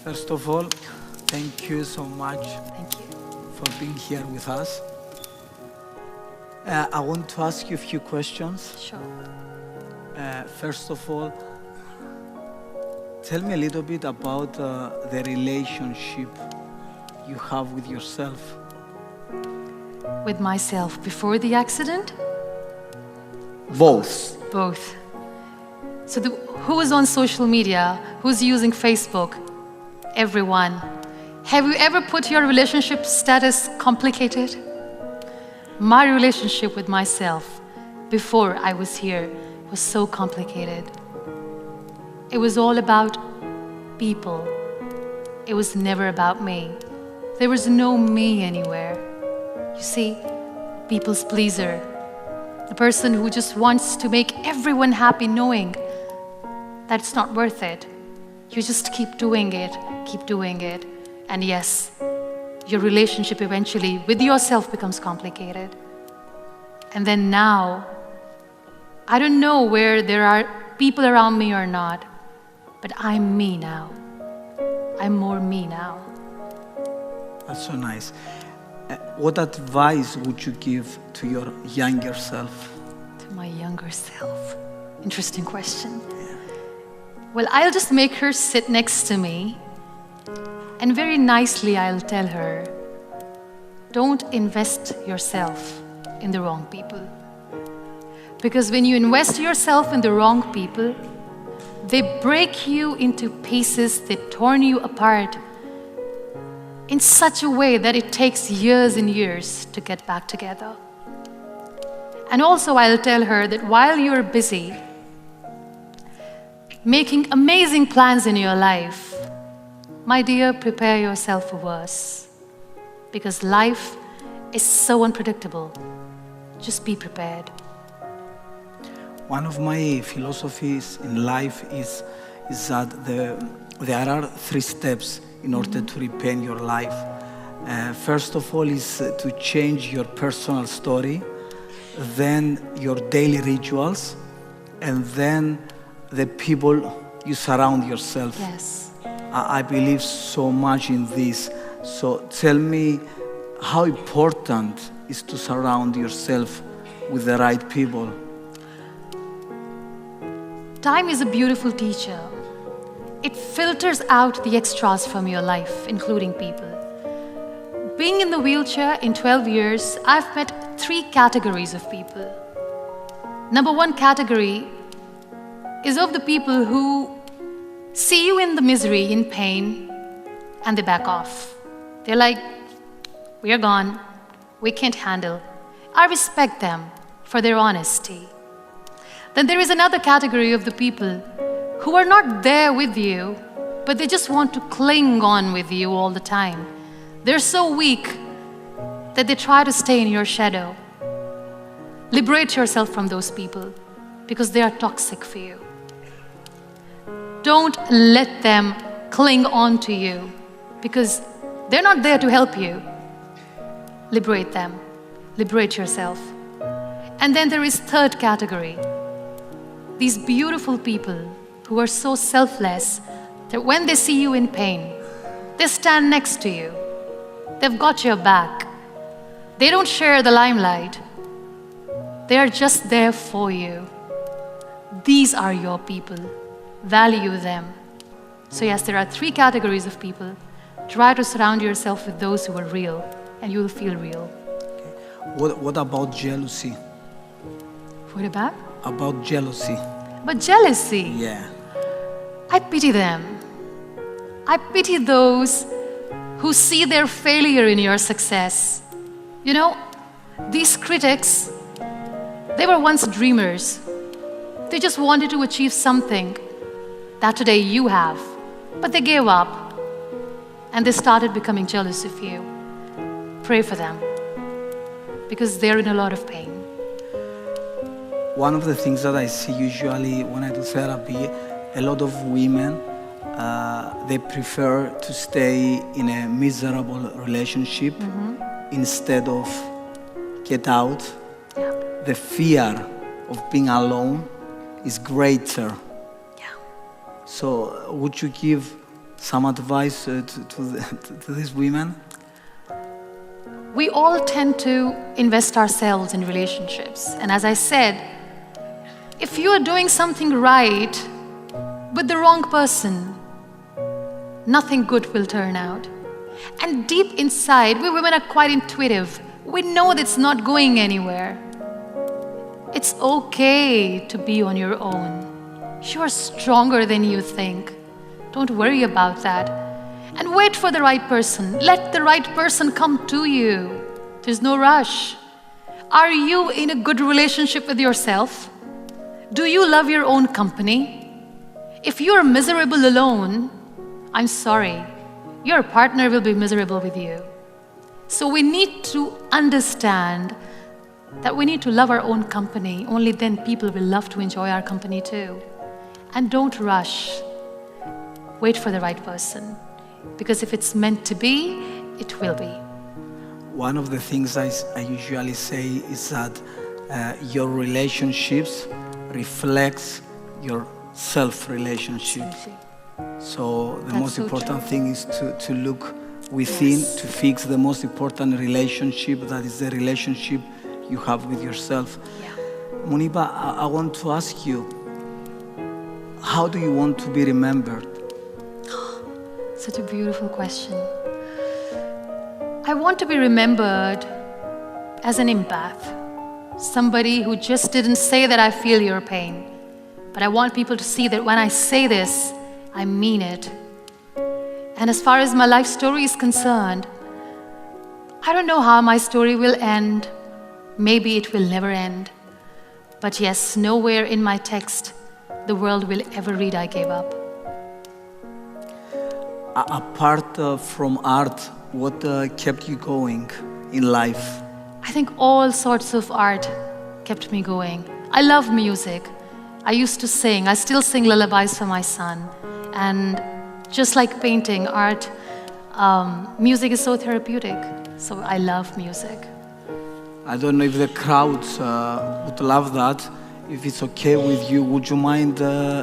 First of all, thank you so much Thank you. for being here with us. I want to ask you a few questions. Sure. First of all, tell me a little bit about the relationship you have with yourself. With myself before the accident? Both. Both. So who is on social media? Who's using Facebook? Everyone. Have you ever put your relationship status complicated? My relationship with myself before I was here was so complicated. It was all about people. It was never about me. There was no me anywhere. You see, people's pleaser. The person who just wants to make everyone happy knowing that it's not worth it. You just keep doing it, and yes, your relationship eventually with yourself becomes complicated. And then now, I don't know where there are people around me or not, but I'm me now. I'm more me now. That's so nice. What advice would you give to your younger self? To my younger self. Interesting question. Well, I'll just make her sit next to me, and very nicely I'll tell her, don't invest yourself in the wrong people. Because when you invest yourself in the wrong people, they break you into pieces, they torn you apart in such a way that it takes years and years to get back together. And also I'll tell her that while you're busy making amazing plans in your life, my dear, prepare yourself for worse. Because life is so unpredictable. Just be prepared. One of my philosophies in life is that there are 3 steps in order to repaint your life. First of all is to change your personal story, then your daily rituals, and then the people you surround yourself. Yes. I believe so much in this. So tell me how important is to surround yourself with the right people. Time is a beautiful teacher. It filters out the extras from your life, including people. Being in the wheelchair in 12 years, I've met 3 categories of people. Number 1 category is of the people who see you in the misery, in pain, and they back off. They're like, we are gone, we can't handle. I respect them for their honesty. Then there is another category of the people who are not there with you, but they just want to cling on with you all the time. They're so weak that they try to stay in your shadow. Liberate yourself from those people because they are toxic for you. Don't let them cling on to you because they're not there to help you. Liberate them. Liberate yourself. And then there is 3rd category. These beautiful people who are so selfless that when they see you in pain, they stand next to you. They've got your back. They don't share the limelight. They are just there for you. These are your people. Value them. So yes, there are 3 categories of people. Try to surround yourself with those who are real, and you will feel real. What about jealousy? What about? About jealousy. But jealousy. Yeah. I pity them. I pity those who see their failure in your success. You know, these critics, they were once dreamers. They just wanted to achieve something that today you have, but they gave up and they started becoming jealous of you. Pray for them because they're in a lot of pain. One of the things that I see usually when I do therapy, a lot of women, they prefer to stay in a miserable relationship instead of get out. Yeah. The fear of being alone is greater. Yeah. So would you give some advice to these women? We all tend to invest ourselves in relationships. And as I said, if you are doing something right with the wrong person, nothing good will turn out. And deep inside, we women are quite intuitive. We know that it's not going anywhere. It's okay to be on your own. You are stronger than you think. Don't worry about that. And wait for the right person. Let the right person come to you. There's no rush. Are you in a good relationship with yourself? Do you love your own company? If you're miserable alone, I'm sorry, your partner will be miserable with you. So we need to understand that we need to love our own company. Only then people will love to enjoy our company too. And don't rush. Wait for the right person. Because if it's meant to be, it will be. One of the things I usually say is that your relationships reflects your self-relationship. Absolutely. So the That's most so important true. thing is to look within, Yes. to fix the most important relationship, that is the relationship you have with yourself. Yeah. Muniba, I want to ask you, how do you want to be remembered? Such a beautiful question. I want to be remembered as an empath, somebody who just didn't say that I feel your pain, but I want people to see that when I say this, I mean it. And as far as my life story is concerned, I don't know how my story will end. Maybe it will never end. But yes, nowhere in my text the world will ever read I gave up. Apart from art, what kept you going in life? I think all sorts of art kept me going. I love music. I used to sing. I still sing lullabies for my son. And just like painting, art, music is so therapeutic. So I love music. I don't know if the crowds would love that. If it's okay with you, would you mind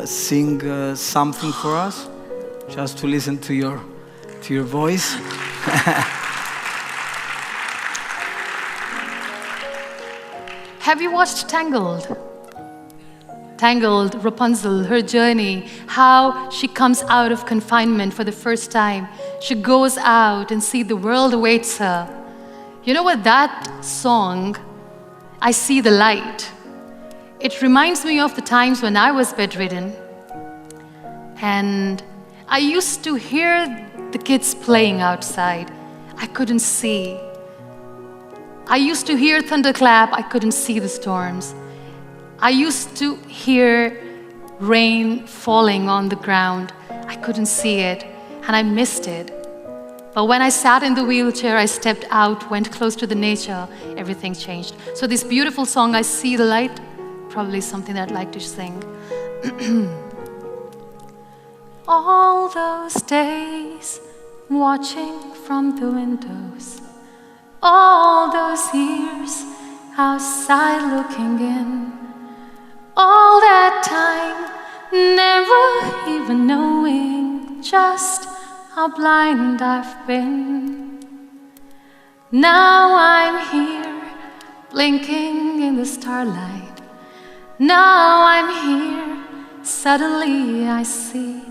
sing something for us? Just to listen to your voice. Have you watched Tangled? Tangled, Rapunzel, her journey, how she comes out of confinement for the first time. She goes out and sees the world awaits her. You know what, that song, I See the Light, it reminds me of the times when I was bedridden. And I used to hear the kids playing outside. I couldn't see. I used to hear thunderclap. I couldn't see the storms. I used to hear rain falling on the ground. I couldn't see it, and I missed it. But when I sat in the wheelchair, I stepped out, went close to the nature, everything changed. So this beautiful song, I See the Light, probably something that I'd like to sing. All those days watching from the windows, all those years outside looking in, all that time never even knowing just how blind I've been. Now I'm here blinking in the starlight. Now I'm here, suddenly I see.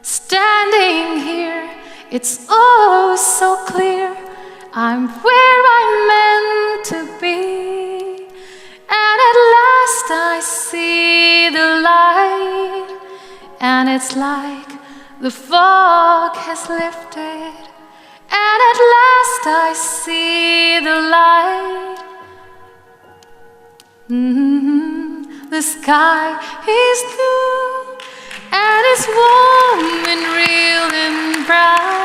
Standing here, it's oh so clear, I'm where I'm meant to be. And at last I see the light, and it's like the fog has lifted. And at last I see the light. The sky is blue, and it's warm and real and bright.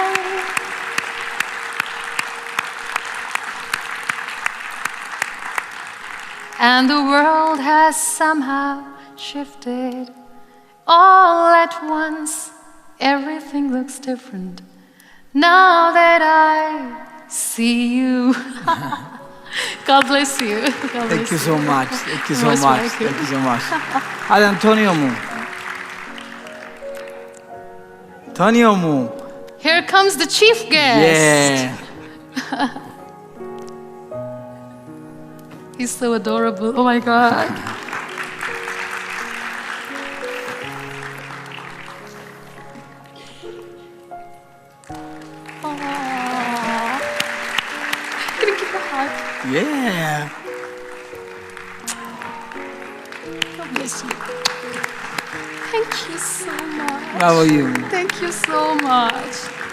And the world has somehow shifted. All at once, everything looks different. Now that I see you. God bless you. God Thank bless you so much. Thank you so Most much. welcome. Thank you so much. Ad Antonio μου. Tonio Mu. Here comes the chief guest. Yeah. He's so adorable. Oh my God. Aww. Can you give a hug? Yeah. God bless you. Thank you so much. How are you? Thank you so much.